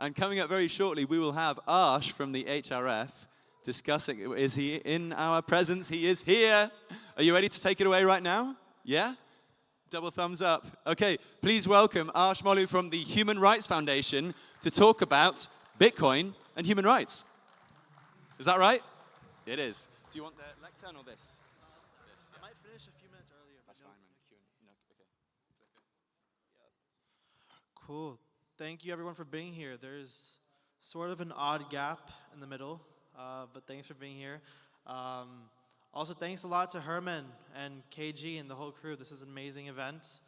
And coming up very shortly, we will have Arsh from the HRF discussing. Is he in our presence? He is here. Are you ready to take it away right now? Yeah? Double thumbs up. Okay, please welcome Arsh Molu from the Human Rights Foundation to talk about Bitcoin and human rights. Is that right? It is. Do you want the lectern or this? I might finish a few minutes earlier. That's fine, man. Okay. Cool. Thank you, everyone, for being here. There's sort of an odd gap in the middle, but thanks for being here. Also, thanks a lot to Herman and KG and the whole crew. This is an amazing event.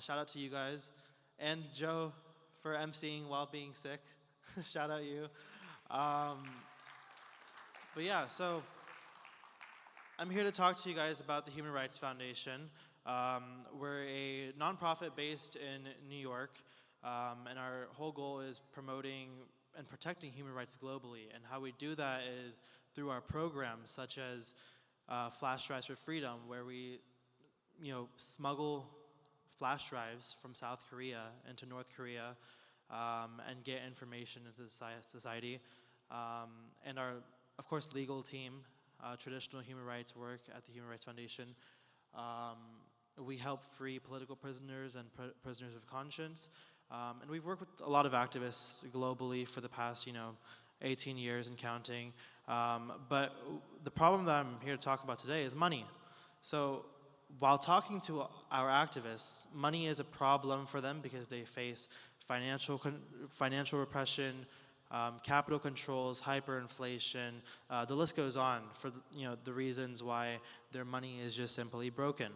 Shout out to you guys. And Joe for emceeing while being sick. Shout out you. But yeah, so I'm here to talk to you guys about the Human Rights Foundation. We're a nonprofit based in New York, and our whole goal is promoting and protecting human rights globally. And how we do that is through our programs, such as Flash Drives for Freedom, where we, smuggle flash drives from South Korea into North Korea and get information into society. And our, of course, legal team, traditional human rights work at the Human Rights Foundation. We help free political prisoners and prisoners of conscience. And we've worked with a lot of activists globally for the past, 18 years and counting. But the problem that I'm here to talk about today is money. So while talking to our activists, money is a problem for them because they face financial repression, capital controls, hyperinflation. The list goes on for the reasons why their money is just simply broken.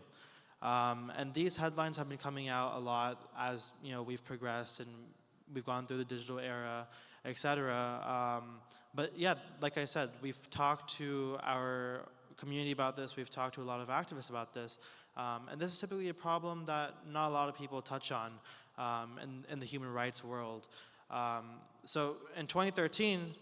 And these headlines have been coming out a lot as we've progressed and we've gone through the digital era, etc. But yeah, like I said, we've talked to our community about this. We've talked to a lot of activists about this, and this is typically a problem that not a lot of people touch on in the human rights world. So in 2013,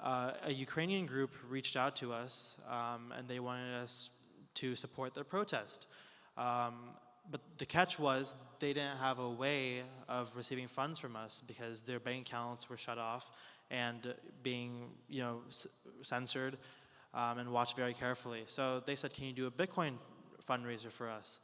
a Ukrainian group reached out to us, and they wanted us to support their protest. But the catch was they didn't have a way of receiving funds from us because their bank accounts were shut off and being censored and watched very carefully. So they said, can you do a Bitcoin fundraiser for us?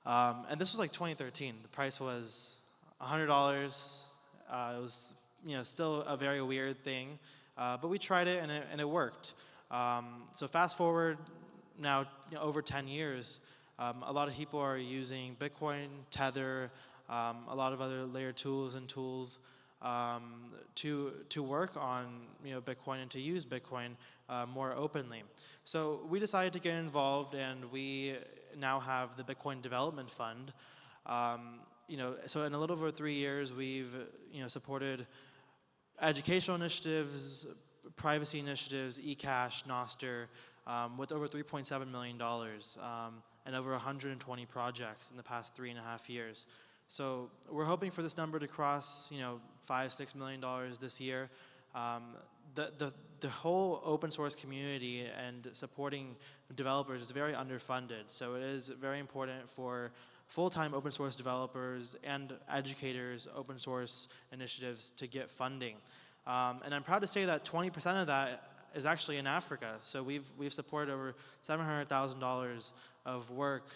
And this was like 2013. The price was $100. It was still a very weird thing, but we tried it and it worked. So fast forward now over 10 years, a lot of people are using Bitcoin, Tether, a lot of other layer tools to work on Bitcoin and to use Bitcoin more openly. So we decided to get involved, and we now have the Bitcoin Development Fund. So in a little over 3 years, we've supported educational initiatives, privacy initiatives, eCash, Noster, with over $3.7 million and over 120 projects in the past 3.5 years. So we're hoping for this number to cross, $5-6 million this year. The whole open source community and supporting developers is very underfunded. So it is very important for full-time open source developers and educators, open source initiatives to get funding. And I'm proud to say that 20% of that is actually in Africa. So we've supported over $700,000 of work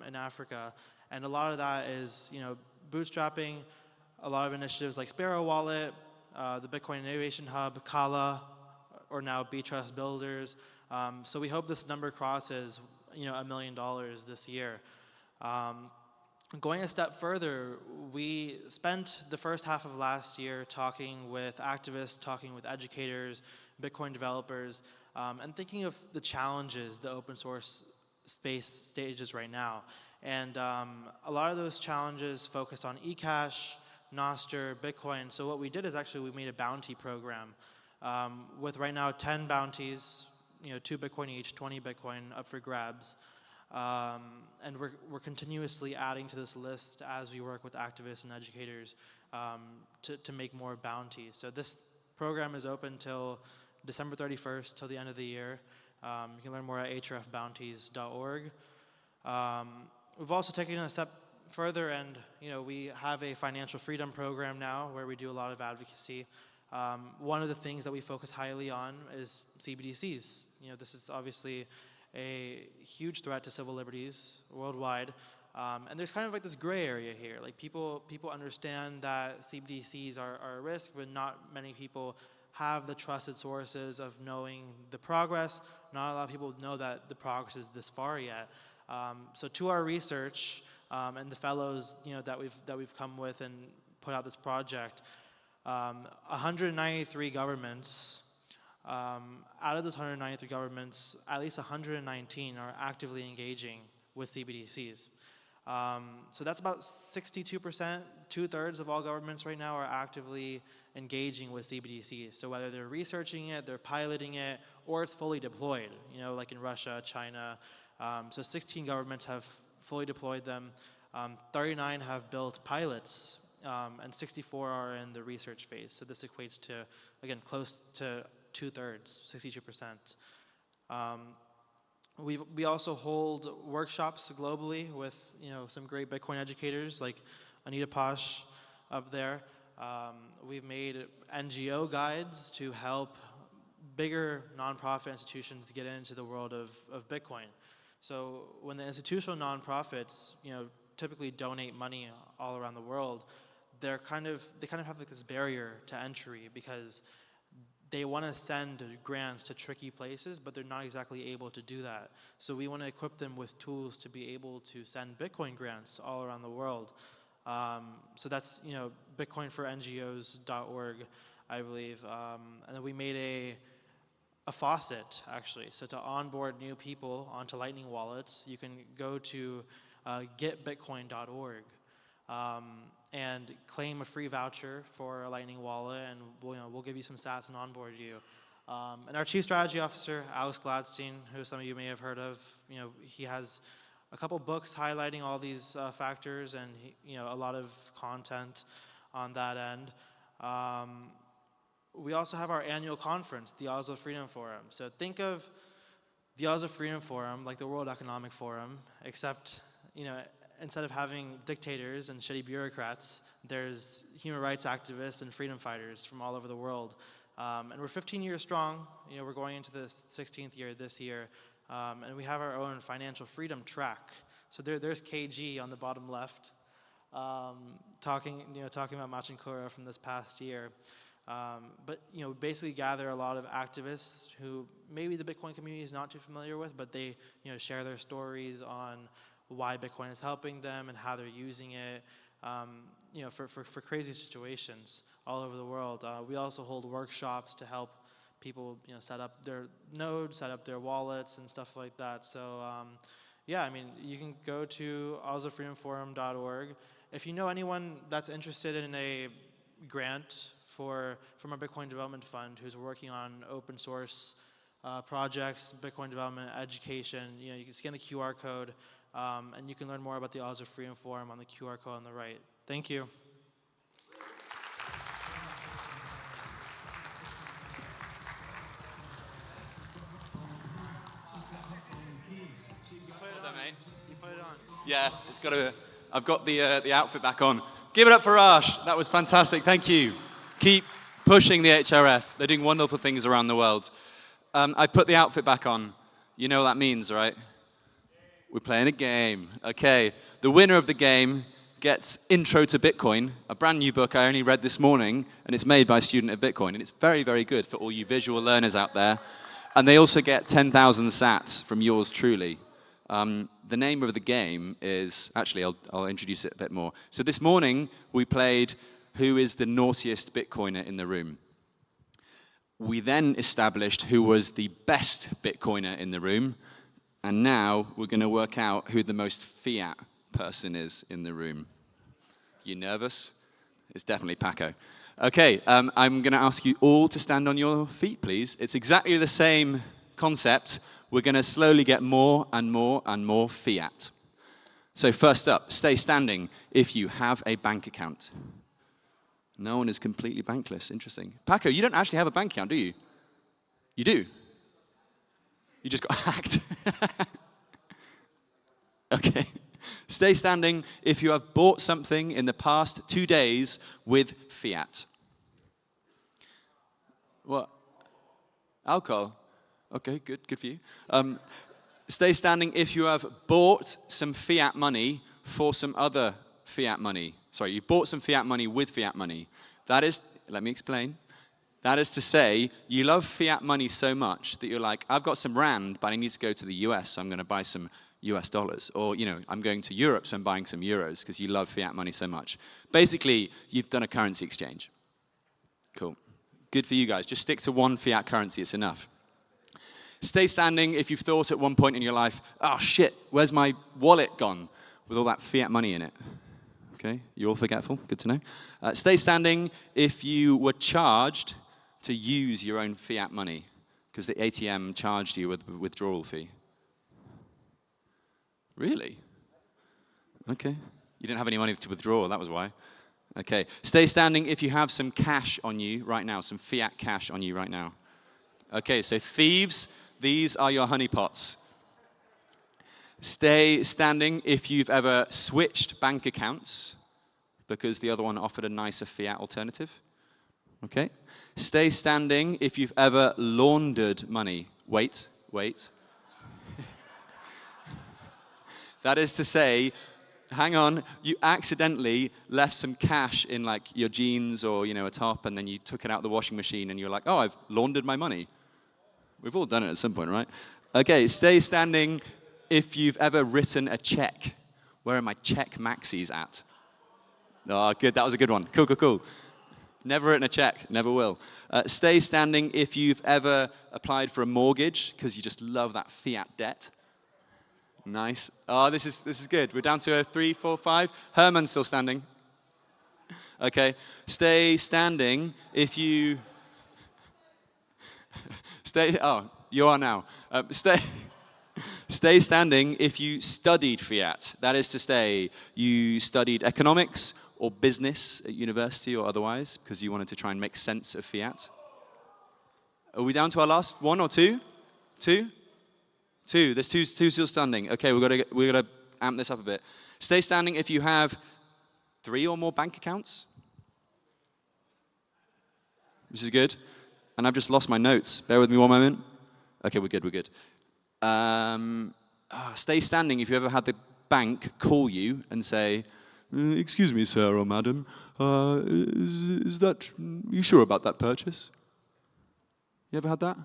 in Africa, and a lot of that is bootstrapping. A lot of initiatives like Sparrow Wallet, the Bitcoin Innovation Hub, Kala, or now Btrust Builders. So we hope this number crosses $1 million this year. Going a step further, we spent the first half of last year talking with activists, talking with educators, Bitcoin developers, and thinking of the challenges the open source space stages right now. And a lot of those challenges focus on eCash, Noster, Bitcoin. So what we did is actually we made a bounty program with right now 10 bounties, 2 Bitcoin each, 20 Bitcoin up for grabs. And we're continuously adding to this list as we work with activists and educators to make more bounties. So this program is open till December 31st, till the end of the year. You can learn more at hrfbounties.org. We've also taken a step further end, we have a financial freedom program now where we do a lot of advocacy. One of the things that we focus highly on is CBDCs. This is obviously a huge threat to civil liberties worldwide. And there's kind of like this gray area here. Like people understand that CBDCs are a risk, but not many people have the trusted sources of knowing the progress. Not a lot of people know that the progress is this far yet. So to our research and the fellows that we've come with and put out this project, 193 governments. Out of those 193 governments, at least 119 are actively engaging with CBDCs. So that's about 62%, 2/3 of all governments right now are actively engaging with CBDCs. So whether they're researching it, they're piloting it, or it's fully deployed, like in Russia, China. So 16 governments have fully deployed them. 39 have built pilots, and 64 are in the research phase. So this equates to, again, close to 2/3, 62%. We also hold workshops globally with some great Bitcoin educators like Anita Posh up there. We've made NGO guides to help bigger nonprofit institutions get into the world of Bitcoin. So when the institutional nonprofits typically donate money all around the world, they kind of have like this barrier to entry because they want to send grants to tricky places, but they're not exactly able to do that. So we want to equip them with tools to be able to send Bitcoin grants all around the world. So that's bitcoinforngos.org, I believe. And then we made a faucet, actually. So to onboard new people onto Lightning wallets, you can go to getbitcoin.org. And claim a free voucher for a Lightning wallet, and we'll give you some sats and onboard you. And our Chief Strategy Officer, Alex Gladstein, who some of you may have heard of, he has a couple books highlighting all these factors, and a lot of content on that end. We also have our annual conference, the Oslo Freedom Forum. So think of the Oslo Freedom Forum like the World Economic Forum, except instead of having dictators and shitty bureaucrats, there's human rights activists and freedom fighters from all over the world. And we're 15 years strong. We're going into the 16th year this year. And we have our own financial freedom track. So there's KG on the bottom left, talking about Machankura from this past year. But basically gather a lot of activists who maybe the Bitcoin community is not too familiar with, but they share their stories on why Bitcoin is helping them and how they're using it, for crazy situations all over the world. We also hold workshops to help people, set up their nodes, set up their wallets, and stuff like that. So, yeah, you can go to oslofreedomforum.org. If you know anyone that's interested in a grant from our Bitcoin Development Fund who's working on open source projects, Bitcoin development, education, you can scan the QR code. And you can learn more about the Oslo Freedom Forum on the QR code on the right. Thank you. Well done, mate. You put it on. Yeah, it's got to. I've got the outfit back on. Give it up for Arsh. That was fantastic. Thank you. Keep pushing the HRF. They're doing wonderful things around the world. I put the outfit back on. You know what that means, right? We're playing a game. Okay, the winner of the game gets Intro to Bitcoin, a brand new book I only read this morning, and it's made by a student at Bitcoin, and it's very, very good for all you visual learners out there. And they also get 10,000 sats from yours truly. The name of the game is, actually, I'll introduce it a bit more. So this morning, we played Who is the Naughtiest Bitcoiner in the Room? We then established who was the best Bitcoiner in the room. And now we're going to work out who the most fiat person is in the room. You nervous? It's definitely Paco. Okay, I'm going to ask you all to stand on your feet, please. It's exactly the same concept. We're going to slowly get more and more and more fiat. So first up, stay standing if you have a bank account. No one is completely bankless. Interesting. Paco, you don't actually have a bank account, do you? You do? You just got hacked. Okay. Stay stay standing if you have bought something in the past 2 days with fiat. What? Alcohol? Okay, good for you. Stay standing if you have bought some fiat money for some other fiat money. Sorry, you bought some fiat money with fiat money. That is, let me explain. That is to say, you love fiat money so much that you're like, I've got some rand, but I need to go to the US, so I'm going to buy some US dollars. Or, I'm going to Europe, so I'm buying some euros, because you love fiat money so much. Basically, you've done a currency exchange. Cool. Good for you guys. Just stick to one fiat currency. It's enough. Stay standing if you've thought at one point in your life, oh shit, where's my wallet gone with all that fiat money in it? Okay, you're all forgetful. Good to know. Stay standing if you were charged to use your own fiat money because the ATM charged you with a withdrawal fee. Really? Okay. You didn't have any money to withdraw, that was why. Okay. Stay standing if you have some cash on you right now, some fiat cash on you right now. Okay, so thieves, these are your honeypots. Stay standing if you've ever switched bank accounts because the other one offered a nicer fiat alternative. Okay. Stay standing if you've ever laundered money. Wait. That is to say, hang on, you accidentally left some cash in like your jeans or a top, and then you took it out of the washing machine and you're like, oh, I've laundered my money. We've all done it at some point, right? Okay, stay standing if you've ever written a check. Where are my check maxis at? Oh, good, that was a good one. Cool. Never written a check, never will. Stay standing if you've ever applied for a mortgage because you just love that fiat debt. Nice. Oh, this is good. We're down to a 3, 4, 5. Herman's still standing. Okay. Stay standing if you... you are now. Stay standing if you studied fiat. That is to say, you studied economics or business at university or otherwise because you wanted to try and make sense of fiat. Are we down to our last one or two? Two? There's two still standing. Okay, we've got to amp this up a bit. Stay standing if you have 3 or more bank accounts. This is good. And I've just lost my notes. Bear with me one moment. Okay, we're good. Stay standing if you ever had the bank call you and say, excuse me, sir or madam, are you sure about that purchase? You ever had that?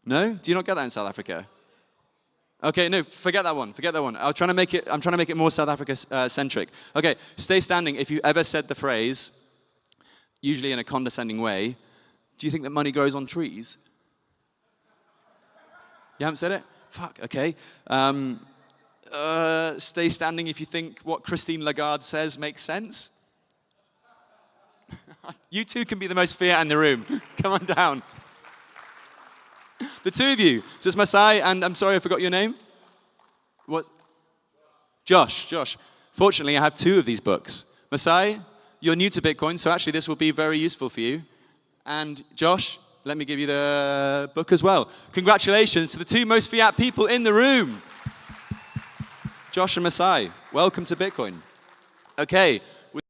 No? Do you not get that in South Africa? Okay, no, forget that one. I'm trying to make it more South Africa centric. Okay, stay standing if you ever said the phrase, usually in a condescending way, do you think that money grows on trees? You haven't said it? Fuck, okay. Stay standing if you think what Christine Lagarde says makes sense. You two can be the most fiat in the room. Come on down. The two of you. So it's Masai and I'm sorry I forgot your name. What? Josh. Fortunately, I have 2 of these books. Masai, you're new to Bitcoin, so actually this will be very useful for you. And Josh, let me give you the book as well. Congratulations to the 2 most fiat people in the room. Josh and Masai, welcome to Bitcoin. Okay,